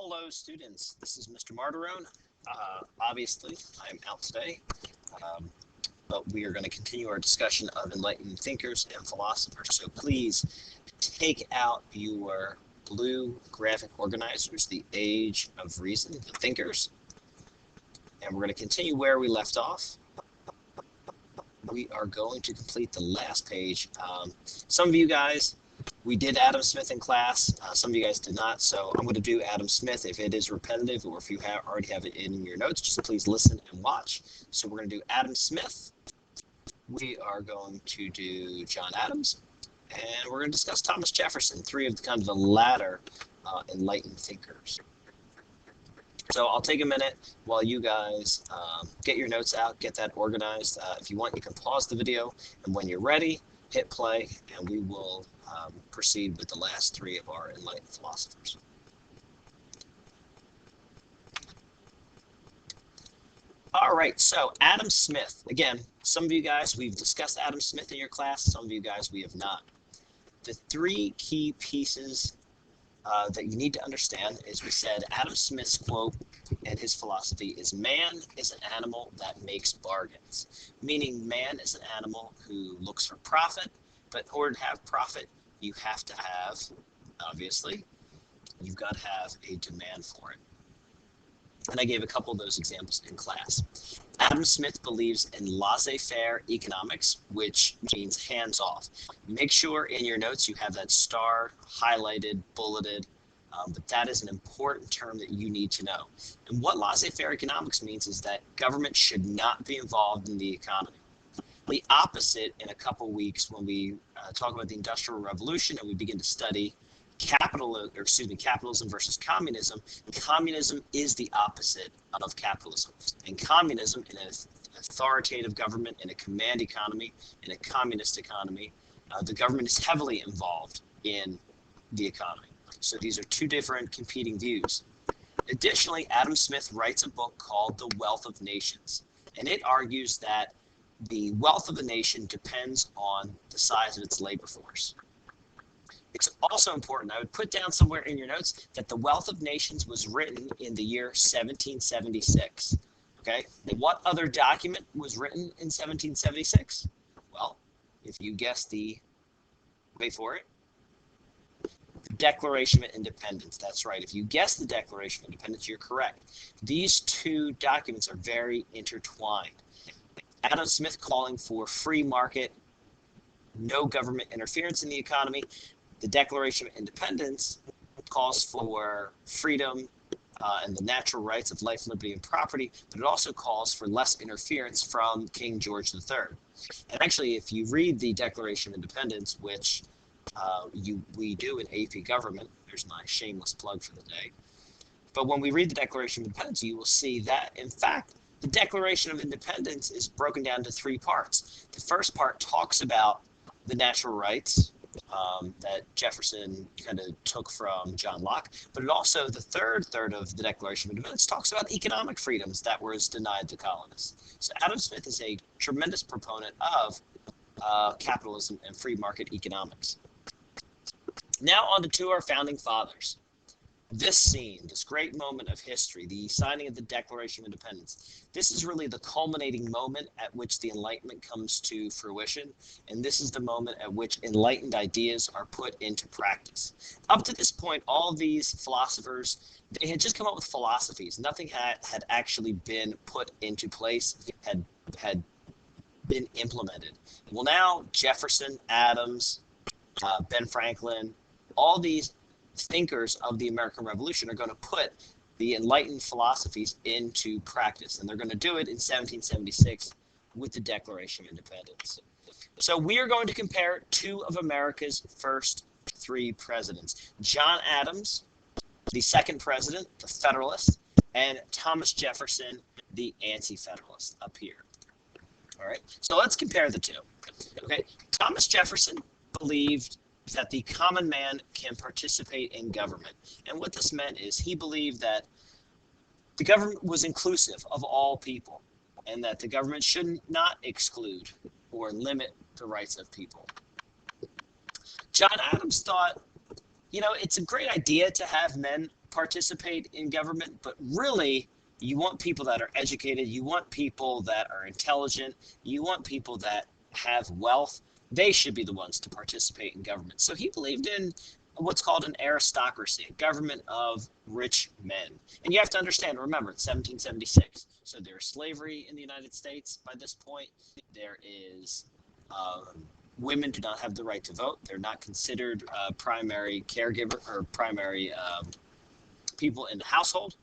Hello, students. This is Mr. Martirone. Obviously, I'm out today, but we are going to continue our discussion of enlightened thinkers and philosophers. So please take out your blue graphic organizers, the Age of Reason, the thinkers, and we're going to continue where we left off. We are going to complete the last page. Some of you guys, we did Adam Smith in class. Some of you guys did not, so I'm going to do Adam Smith. If it is repetitive or if you already have it in your notes, just please listen and watch. So we're going to do Adam Smith. We are going to do John Adams, and we're going to discuss Thomas Jefferson, three of the kind of the latter enlightened thinkers. So I'll take a minute while you guys get your notes out, get that organized. If you want, you can pause the video, and when you're ready, hit play, and we will proceed with the last three of our enlightened philosophers. All right, so Adam Smith. Again, some of you guys, we've discussed Adam Smith in your class. Some of you guys, we have not. The three key pieces that you need to understand is, we said Adam Smith's quote and his philosophy is, man is an animal that makes bargains. Meaning man is an animal who looks for profit, but in order to have profit, you have to have, obviously, you've got to have a demand for it. And I gave a couple of those examples in class. Adam Smith believes in laissez-faire economics, which means hands-off. Make sure in your notes you have that star highlighted, bulleted, but that is an important term that you need to know. And what laissez-faire economics means is that government should not be involved in the economy. The opposite in a couple weeks when we talk about the Industrial Revolution and we begin to study capitalism versus communism. Communism is the opposite of capitalism. And communism, in an authoritative government, in a command economy, in a communist economy, the government is heavily involved in the economy. So these are two different competing views. Additionally, Adam Smith writes a book called The Wealth of Nations, and it argues that the wealth of a nation depends on the size of its labor force. It's also important, I would put down somewhere in your notes, that The Wealth of Nations was written in the year 1776. Okay, what other document was written in 1776? Well, if you guess wait for it, the Declaration of Independence. That's right. If you guess the Declaration of Independence, you're correct. These two documents are very intertwined. Adam Smith calling for free market, no government interference in the economy. The Declaration of Independence calls for freedom and the natural rights of life, liberty, and property, but it also calls for less interference from King George III. And actually, if you read the Declaration of Independence, which we do in AP Government, there's my shameless plug for the day, but when we read the Declaration of Independence, you will see that, in fact, the Declaration of Independence is broken down to three parts. The first part talks about the natural rights that Jefferson kind of took from John Locke, but it also, the third of the Declaration of Independence talks about economic freedoms that were denied to colonists. So Adam Smith is a tremendous proponent of capitalism and free market economics. Now on to our founding fathers. This scene, this great moment of history, the signing of the Declaration of Independence, this is really the culminating moment at which the Enlightenment comes to fruition, and this is the moment at which enlightened ideas are put into practice. Up to this point, all these philosophers, they had just come up with philosophies. Nothing had actually been put into place, had been implemented. Well, now Jefferson, Adams, Ben Franklin, all these thinkers of the American Revolution are going to put the enlightened philosophies into practice, and they're going to do it in 1776 with the Declaration of Independence. So we are going to compare two of America's first three presidents, John Adams, the second president, the Federalist, and Thomas Jefferson, the anti-Federalist, up here. All right, so let's compare the two. Okay, Thomas Jefferson believed that the common man can participate in government. And what this meant is he believed that the government was inclusive of all people and that the government should not exclude or limit the rights of people. John Adams thought, you know, it's a great idea to have men participate in government, but really you want people that are educated, you want people that are intelligent, you want people that have wealth. They should be the ones to participate in government. So he believed in what's called an aristocracy, a government of rich men. And you have to understand, remember, it's 1776. So there's slavery in the United States by this point. There is women do not have the right to vote. They're not considered primary caregiver or primary people in the household.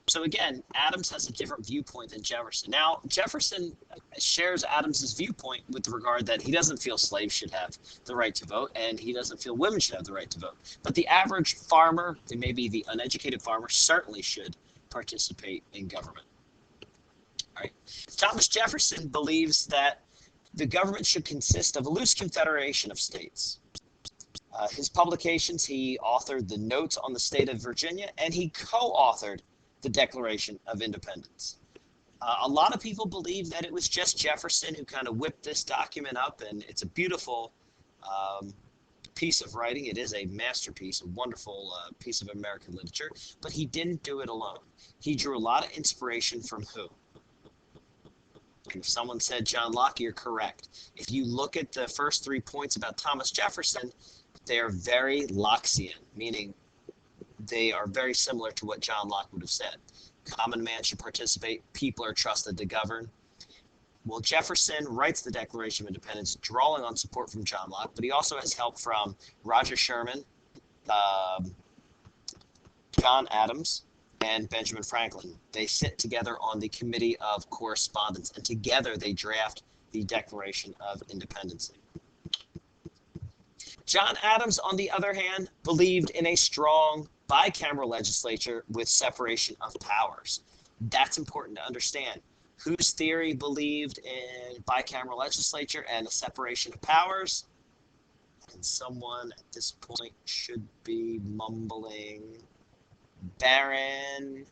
So again, Adams has a different viewpoint than Jefferson. Now, Jefferson shares Adams's viewpoint with regard that he doesn't feel slaves should have the right to vote, and he doesn't feel women should have the right to vote. But the average farmer, maybe the uneducated farmer, certainly should participate in government. All right. Thomas Jefferson believes that the government should consist of a loose confederation of states. His publications, he authored the Notes on the State of Virginia, and he co-authored the Declaration of Independence. A lot of people believe that it was just Jefferson who kind of whipped this document up, and it's a beautiful piece of writing. It is a masterpiece, a wonderful piece of American literature, but he didn't do it alone. He drew a lot of inspiration from who? And if someone said John Locke, you're correct. If you look at the first 3 points about Thomas Jefferson, they are very Lockean, meaning they are very similar to what John Locke would have said. Common man should participate. People are trusted to govern. Well, Jefferson writes the Declaration of Independence, drawing on support from John Locke, but he also has help from Roger Sherman, John Adams, and Benjamin Franklin. They sit together on the Committee of Correspondence, and together they draft the Declaration of Independence. John Adams, on the other hand, believed in a strong bicameral legislature with separation of powers. That's important to understand. Whose theory believed in bicameral legislature and a separation of powers? And someone at this point should be mumbling. Baron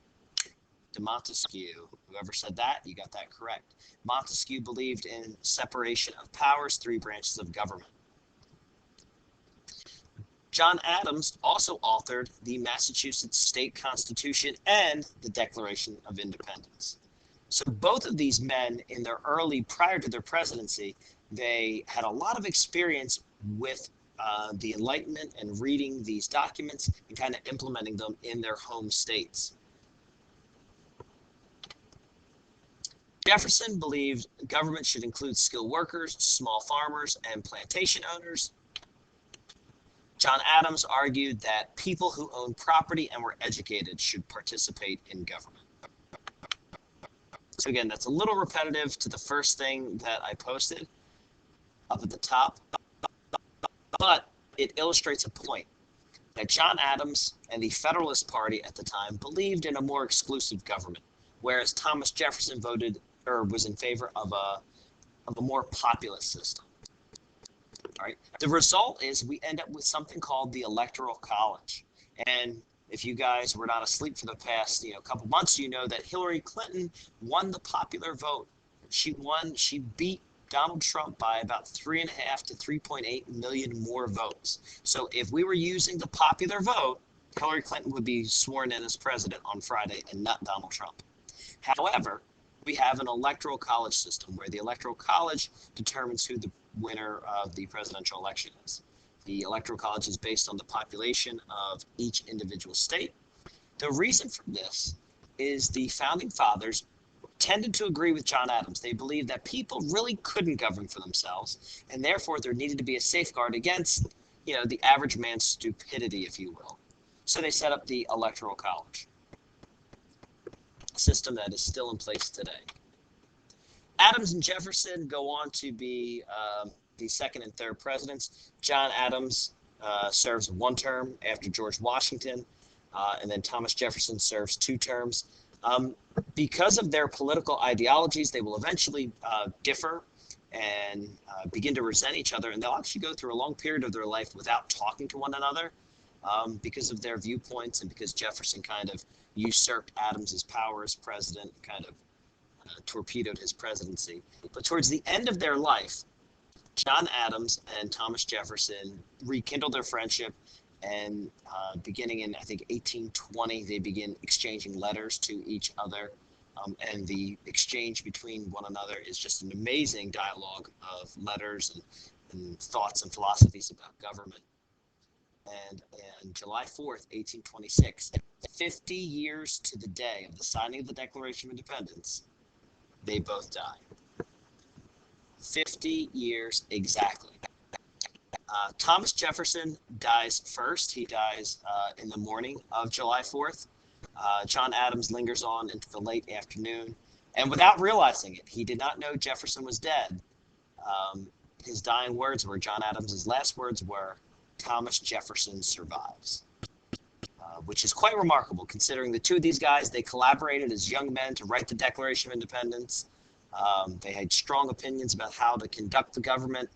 de Montesquieu. Whoever said that, you got that correct. Montesquieu believed in separation of powers, 3 branches of government. John Adams also authored the Massachusetts State Constitution and the Declaration of Independence. So both of these men, in their prior to their presidency, they had a lot of experience with the Enlightenment and reading these documents and kind of implementing them in their home states. Jefferson believed government should include skilled workers, small farmers, and plantation owners. John Adams argued that people who own property and were educated should participate in government. So again, that's a little repetitive to the first thing that I posted up at the top, but it illustrates a point that John Adams and the Federalist Party at the time believed in a more exclusive government, whereas Thomas Jefferson was in favor of a more populist system. All right. The result is we end up with something called the Electoral College. And if you guys were not asleep for the past couple months, you know that Hillary Clinton won the popular vote. She beat Donald Trump by about 3.5 to 3.8 million more votes. So if we were using the popular vote, Hillary Clinton would be sworn in as president on Friday and not Donald Trump. However, we have an electoral college system where the electoral college determines who the winner of the presidential election is. The electoral college is based on the population of each individual state. The reason for this is the founding fathers tended to agree with John Adams. They believed that people really couldn't govern for themselves, and therefore there needed to be a safeguard against, the average man's stupidity, if you will. So they set up the Electoral College, a system that is still in place today. Adams and Jefferson go on to be the second and third presidents. John Adams serves 1 term after George Washington, and then Thomas Jefferson serves 2 terms. Because of their political ideologies, they will eventually differ and begin to resent each other, and they'll actually go through a long period of their life without talking to one another because of their viewpoints and because Jefferson kind of usurped Adams's power as president, kind of torpedoed his presidency. But towards the end of their life, John Adams and Thomas Jefferson rekindled their friendship, and beginning in, I think, 1820, they begin exchanging letters to each other. And the exchange between one another is just an amazing dialogue of letters and thoughts and philosophies about government. And on July 4th, 1826, 50 years to the day of the signing of the Declaration of Independence, they both die. 50 years exactly. Thomas Jefferson dies first. He dies in the morning of July 4th. John Adams lingers on into the late afternoon. And without realizing it, he did not know Jefferson was dead. His dying words were, John Adams' last words were, Thomas Jefferson survives. Which is quite remarkable, considering the two of these guys, they collaborated as young men to write the Declaration of Independence. They had strong opinions about how to conduct the government.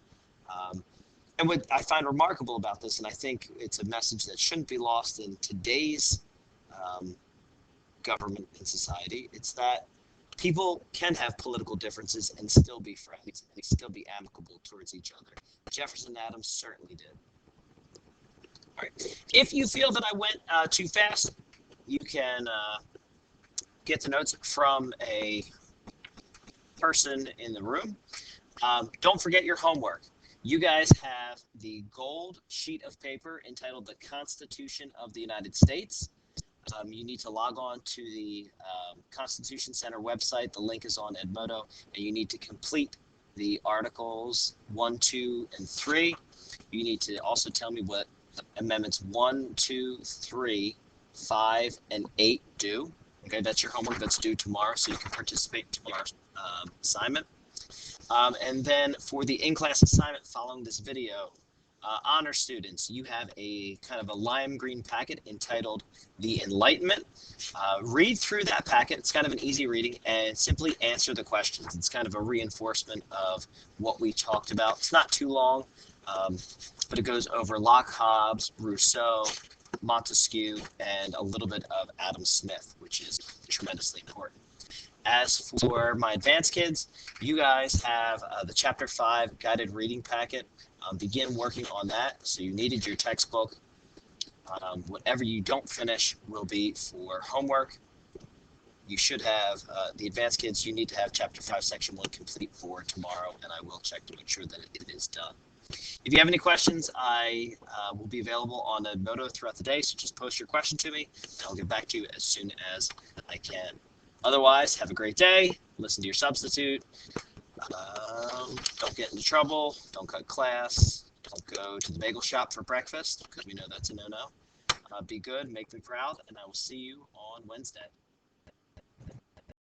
And what I find remarkable about this, and I think it's a message that shouldn't be lost in today's government and society, it's that people can have political differences and still be friends, and still be amicable towards each other. Jefferson and Adams certainly did. All right. If you feel that I went too fast, you can get the notes from a person in the room. Don't forget your homework. You guys have the gold sheet of paper entitled The Constitution of the United States. You need to log on to the Constitution Center website. The link is on Edmodo, and you need to complete the articles 1, 2, and 3. You need to also tell me what amendments 1, 2, 3, 5, and 8 do. Okay, that's your homework that's due tomorrow, so you can participate in tomorrow's assignment. And then for the in-class assignment following this video, honor students, you have a kind of a lime green packet entitled The Enlightenment. Read through that packet. It's kind of an easy reading, and simply answer the questions. It's kind of a reinforcement of what we talked about. It's not too long, but it goes over Locke, Hobbes, Rousseau, Montesquieu, and a little bit of Adam Smith, which is tremendously important. As for my advanced kids, you guys have the Chapter 5 guided reading packet. Begin working on that. So you needed your textbook. Whatever you don't finish will be for homework. You should have, the advanced kids, you need to have Chapter 5, Section 1 complete for tomorrow, and I will check to make sure that it is done. If you have any questions, I will be available on Edmodo throughout the day, so just post your question to me, and I'll get back to you as soon as I can. Otherwise, have a great day. Listen to your substitute. Don't get into trouble. Don't cut class. Don't go to the bagel shop for breakfast, because we know that's a no-no. Be good, make me proud, and I will see you on Wednesday.